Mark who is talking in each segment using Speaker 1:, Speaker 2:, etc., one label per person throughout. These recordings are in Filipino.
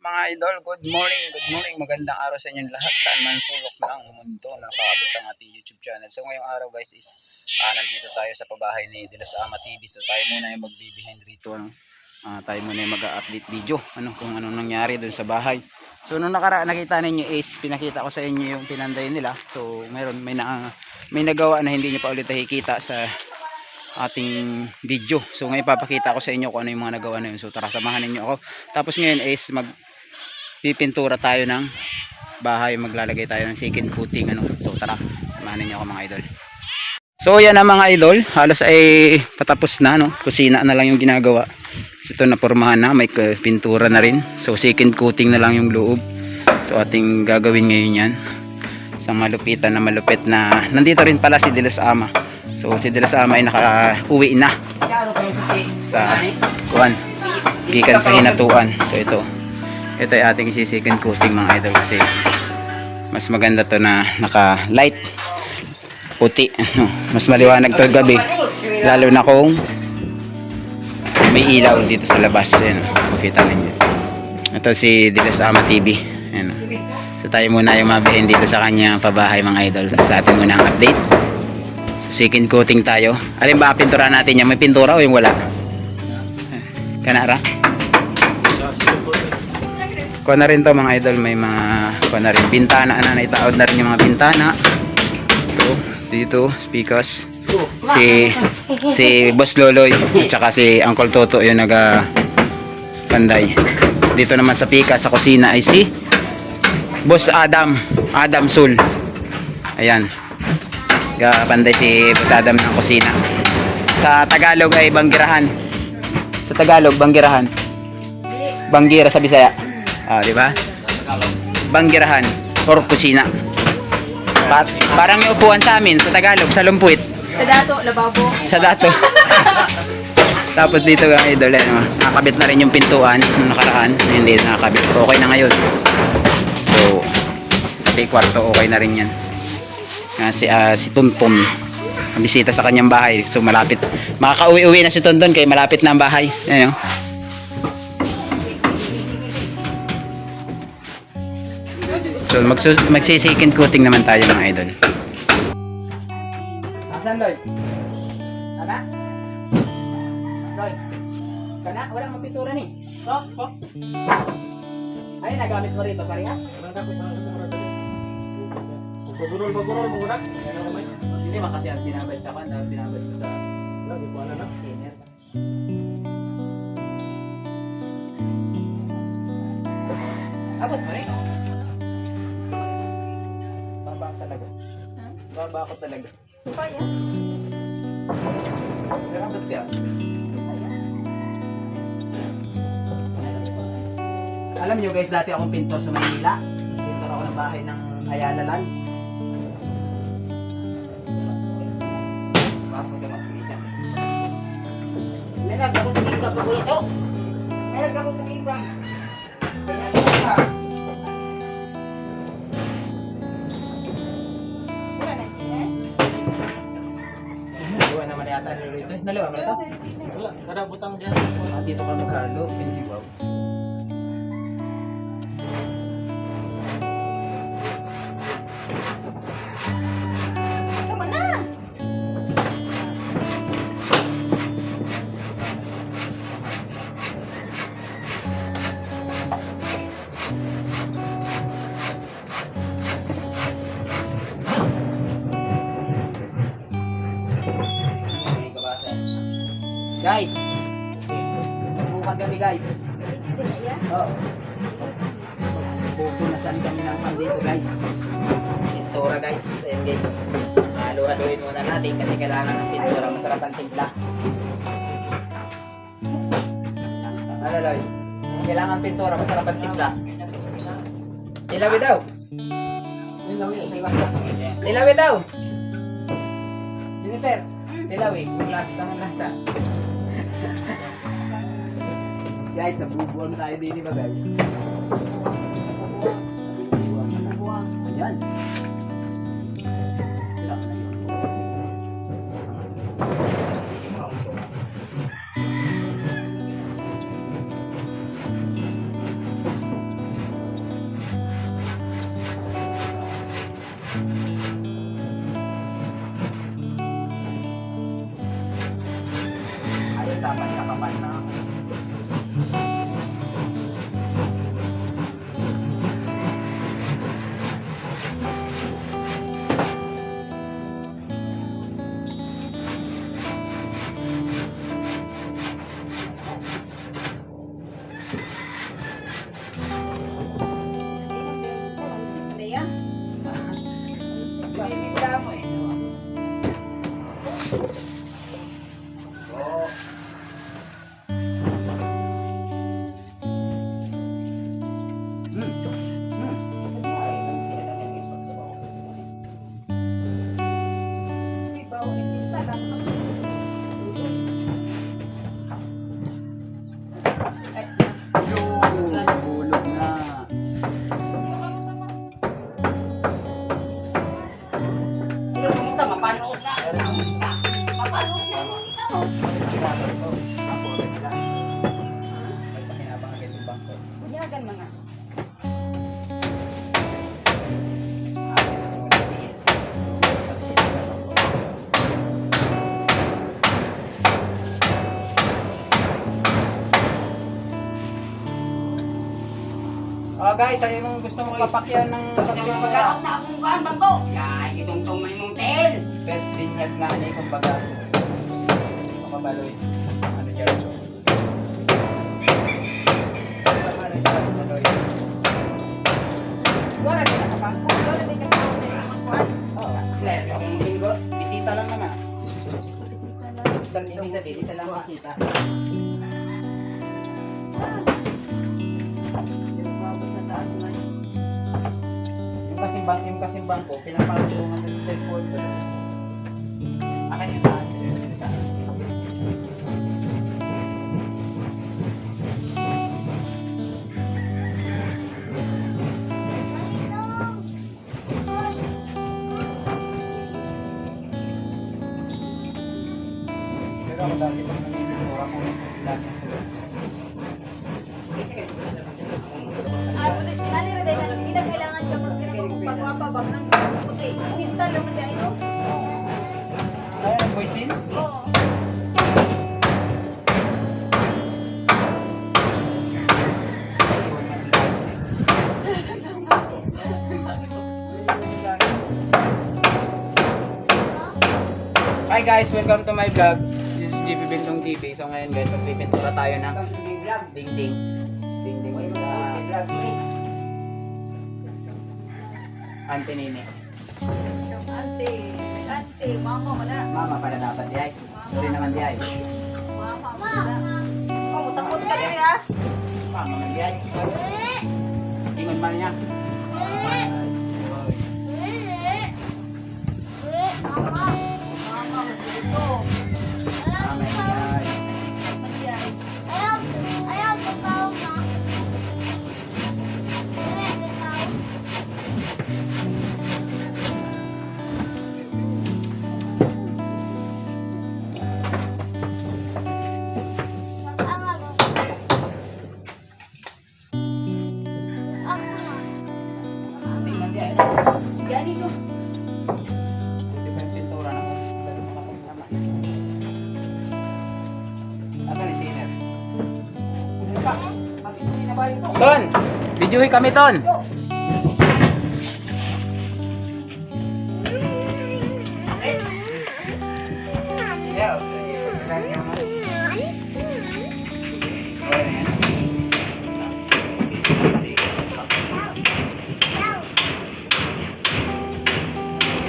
Speaker 1: mga idol? Good morning, magandang araw sa inyong lahat saan man sulok ng mundo na nakaabot ang ating YouTube channel. So ngayong araw guys is nandito tayo sa pabahay ni Dilas Ama TV. So tayo muna yung magbe-behind rito, ano? Tayo muna yung mag-update video kung anong nangyari dun sa bahay. So nung nakaraan nakita ninyo is pinakita ko sa inyo yung pinanday nila. So meron may nagawa na hindi niyo pa ulit nakikita sa ating video. So ngayon papakita ko sa inyo kung ano yung mga nagawa na yun. So tara, samahan ninyo ako. Tapos ngayon is magpipintura tayo ng bahay, maglalagay tayo ng second coating, ano. So tara, samahan ninyo ako mga idol. So yan na mga idol, halos ay patapos na, no. Kusina na lang yung ginagawa. So, ito na pormahan na, may pintura na rin. So second coating na lang yung loob. So ating gagawin ngayon yan. Isang malupitan na malupit na nandito rin pala si Dilas Ama. So si Dilas Ama ay naka-uwi na sa gikan sa hinatuan. So ito ay ating second coating mga idol, kasi mas maganda to na naka-light puti, no? Mas maliwanag to gabi, lalo na kung may ilaw dito sa labas. Ayan, makita ninyo. Ito si Dilas Ama TV. Ayan. So tayo muna yung mabihin dito sa kanyang pabahay mga idol. Sa atin muna ang update. So second coating tayo. Alin ba pintura natin yan? May pintura o yung wala? Kanara? Kuha na rin to mga idol. May mga kuha na rin bintana na naitaod na rin yung mga bintana. Ito, dito, speakers. Si Boss Loloy at saka si Uncle Toto yung panday. Dito naman sa pika sa kusina ay si Boss Adam Sul. Ayan, panday si Boss Adam ng kusina. Sa Tagalog ay banggirahan. Sa Tagalog banggirahan. Banggira sa Bisaya. Di ba? Banggirahan or kusina. Parang yung upuan sa amin sa Tagalog, sa lumpuit.
Speaker 2: Sa dato, lababo.
Speaker 1: Sa dato. Tapos dito ang idol, nakakabit na rin yung pintuan nung nakaraan. Hindi nakakabit. Okay na ngayon. So, pati kwarto okay na rin yan. Si Tonton, ang bisita sa kanyang bahay. So malapit. Makaka-uwi-uwi na si Tonton kaya malapit na ang bahay. Ayan, so magsi-second coating naman tayo mga idol. Asan Lloyd? Ana? Lloyd? Kana? Walang mapintura ni? Oh. Ay, nagamit mo rito parehas? Pagurol mo gunak? Hindi man kasi ang sinabad sa kanya, sinabad ko sa lagi ko na senior. Abot mo rin? Baba ako talaga. Baba ako talaga.
Speaker 2: Kaya?
Speaker 1: Abot ka. Alam nyo guys, dati akong pintor sa Manila. Pintor ako ng bahay ng Ayala Land.
Speaker 2: Meron ako tingin pa po ito. Meron ako tingin pa.
Speaker 1: Naliwa naman yata nilo ito. Naliwa mo na ito?
Speaker 3: Wala, kada butang dyan.
Speaker 1: Dito ka naghalo. Hindi wow.
Speaker 2: Sama na!
Speaker 1: Guys, bukan kami guys. Oo. Pupunasan kami ng dito guys. Pintura guys. Ayan guys. Halo-haloin muna natin kasi kailangan ng pintura. Masarap ang timpla. Ano Loy? Kailangan pintura. Masarap ang timpla. Ilawi daw. Ilawi daw. Jennifer. Ilawi. Lasa ng lasa. Guys, nabubuwang tayo din, ba guys? Nabubuwang. Ayan. Sila ka na yun.
Speaker 2: Bunyagan mga.
Speaker 1: Oh guys, ay yung gusto mong kapakyan ng
Speaker 2: Pagkakot na akong kuhan, bangko. Yan, itong may mong tel.
Speaker 1: first linyag na ano yung kumbaga. Makabaloy. Ano dyan?
Speaker 2: Wala din na bangko. Wala din na kuhan. Claire, akong hingot.
Speaker 1: Bisita lang naman.
Speaker 2: Bisita lang.
Speaker 1: Isang ibig sabihin, isa lang bisita.
Speaker 2: Yung babot na taas na.
Speaker 1: Yung kasing bangko, pinapatulungan sa cellphone ko. Akin yung taas. Yung taas. Pero ako dati pag nanginigura ko, lagi ang sagot.
Speaker 3: Ay, puti, pinalira din na kailangan ka pagwapabang ng puti. Kinta naman dahil, no?
Speaker 1: Ayaw ng voicing?
Speaker 3: Oo.
Speaker 1: Hi guys, welcome to my vlog. This is JP Bentong TV. So ngayon guys, magpipintura tayo ng dingding. Dingding with Auntie Nini.
Speaker 3: Yung ante, mama mo na.
Speaker 1: Mama pala dapat di ay. Sorry naman di ay.
Speaker 3: Mama mo na. Oh, takot ka din, ha?
Speaker 1: Mama man di ay. Ingon man niya.
Speaker 3: Mama mo dito.
Speaker 1: Mama di ay.
Speaker 3: Magyay.
Speaker 1: Auntie man di ay.
Speaker 3: Yan ito.
Speaker 1: Di ba yung pintura naman? Dali mo kapag naman. Asan yung dinner? Ton! Videohin kami, Ton!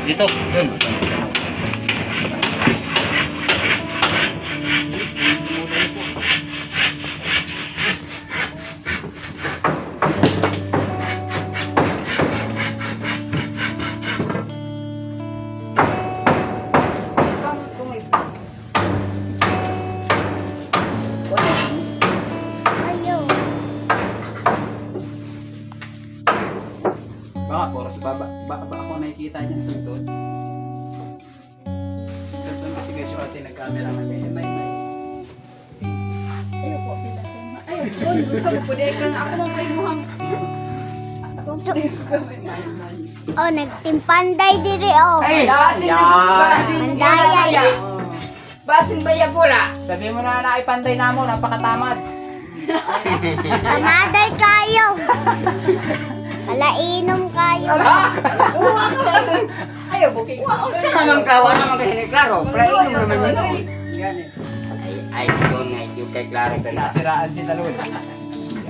Speaker 1: Dito, dun. Baka puro sa baba. Baka ako nakikita niyan tuntun. Tuntun kasi guys yung kasi nag-camera man ganyan. May.
Speaker 3: Ayaw po, pinatong. Ayaw, doon. Gusto mo, pwede ka na ako mong kayo muhang.
Speaker 4: Oh, nagtimpanday diri oh.
Speaker 2: Ay, basin na. Basin
Speaker 4: Pandaya.
Speaker 2: Basin ba yagula?
Speaker 1: Sabi mo na naipanday na mo, napakatamad.
Speaker 4: Tamaday kayo. Palainom kayo.
Speaker 3: Ayaw, bukay.
Speaker 2: Wow, saan naman ka? Wala naman kasi ni Claro. Play mo naman mo. Ay, doon nga, yung kay Claro ka na.
Speaker 1: Nasiraan si Talon.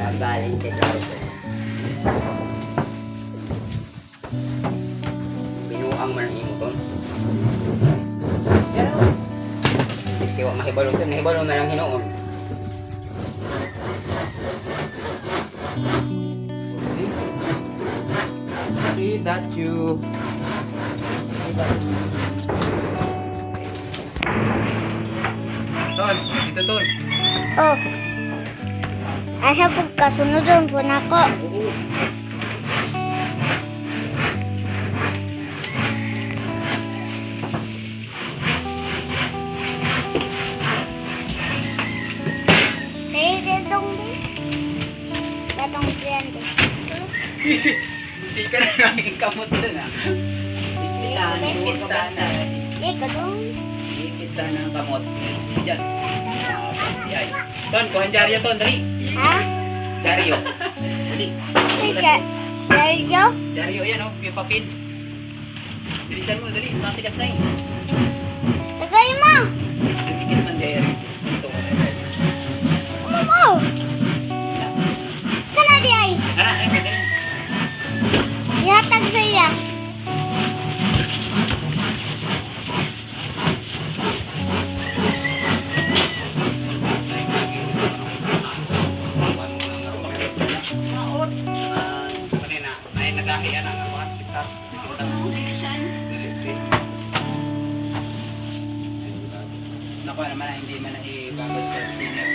Speaker 2: Yan, galing kay Claro ka. Binuang man ang imuton.
Speaker 1: Yan o.
Speaker 2: Iski wa mahibalo ito, nahibalo na lang hinoon.
Speaker 1: See that you. See that you. Ton, dito Ton.
Speaker 4: Oh. Asa po kasunodon po nako. Hey, datong. Datong
Speaker 1: Hindi ka na naging kamot dun ah. Ikit sana.
Speaker 4: Ikaw dong.
Speaker 1: Ikit sana ang kamot. Diyan. Ay. Ton, kuhan dyaryo ton, dali.
Speaker 4: Ha?
Speaker 1: Dyaryo. Dali.
Speaker 4: Sergio?
Speaker 1: Dyaryo yan oh, yung papel. Bilisan mo, dali. Matigas na eh.
Speaker 4: Tagay mo!
Speaker 1: Dikit man dyaryo. Ito.
Speaker 4: Ano mo? Kana di ay.
Speaker 1: Ano, ay, pwede na.
Speaker 4: Ihatag sa iya.
Speaker 1: Kanina, ay nagahiya na ang mga kita. Naku naman, hindi man na ibabad sa dinner.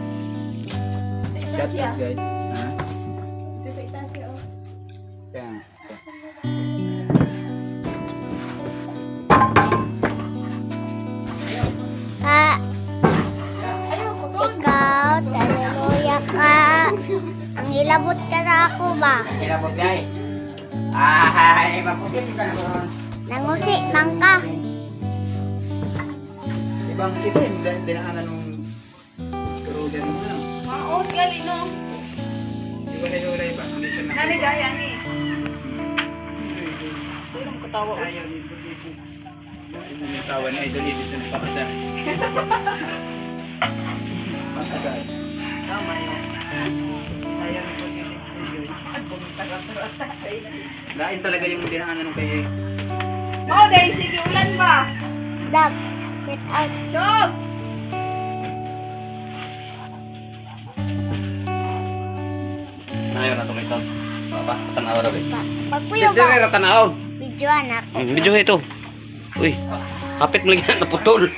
Speaker 3: Sa
Speaker 1: That's
Speaker 3: Itasia.
Speaker 1: it guys. Ha?
Speaker 3: Ito sa Itasia, oh.
Speaker 1: Kaya,
Speaker 3: Ayaw ko doon.
Speaker 4: Ikaw, taluloya ka. Ang ilabot ka na ako ba?
Speaker 2: Kinabot guys. Ay, maputin ka naman.
Speaker 4: Nangusi lang ka.
Speaker 1: ibang iba yung dinahanan ng turugan mo lang.
Speaker 3: Maot, gali, no?
Speaker 1: Di ba nilulay ba? Hindi siya nakita.
Speaker 3: Nanigaya ni.
Speaker 1: Yung tawa na idol, ibig sa pakasal. Matagal.
Speaker 3: Tama yun.
Speaker 1: Lain talaga yung dinahanan ng kay
Speaker 3: Mau, dahil sige ulan ba?
Speaker 4: Dab. Get out.
Speaker 3: Dog!
Speaker 1: Ayaw na tuloy ito. Papa, tanaw rin.
Speaker 4: Pagpuyo ba?
Speaker 1: tanaw.
Speaker 4: Video anak.
Speaker 1: Medyo ito. Uy, hapit mo lagi naputol.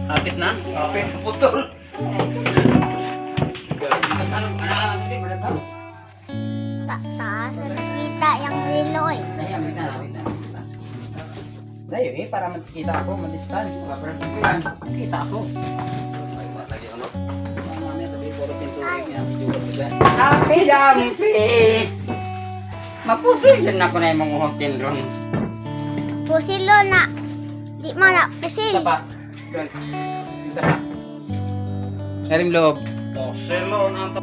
Speaker 1: Hapit na? Hapit, naputol.
Speaker 4: Taas na nakita yung relo eh.
Speaker 1: Layo eh, para makikita ako, madistan. Makikita ako. Mamaya sabi ko, pinturin niya, video ko dyan.
Speaker 2: Happy Dumpy! Mapusil na ako na yung mga hotel ron.
Speaker 4: Pusilo na. Di mo na pusil.
Speaker 1: Isa pa. Doon. Isa pa. Narim loob. Selo na ang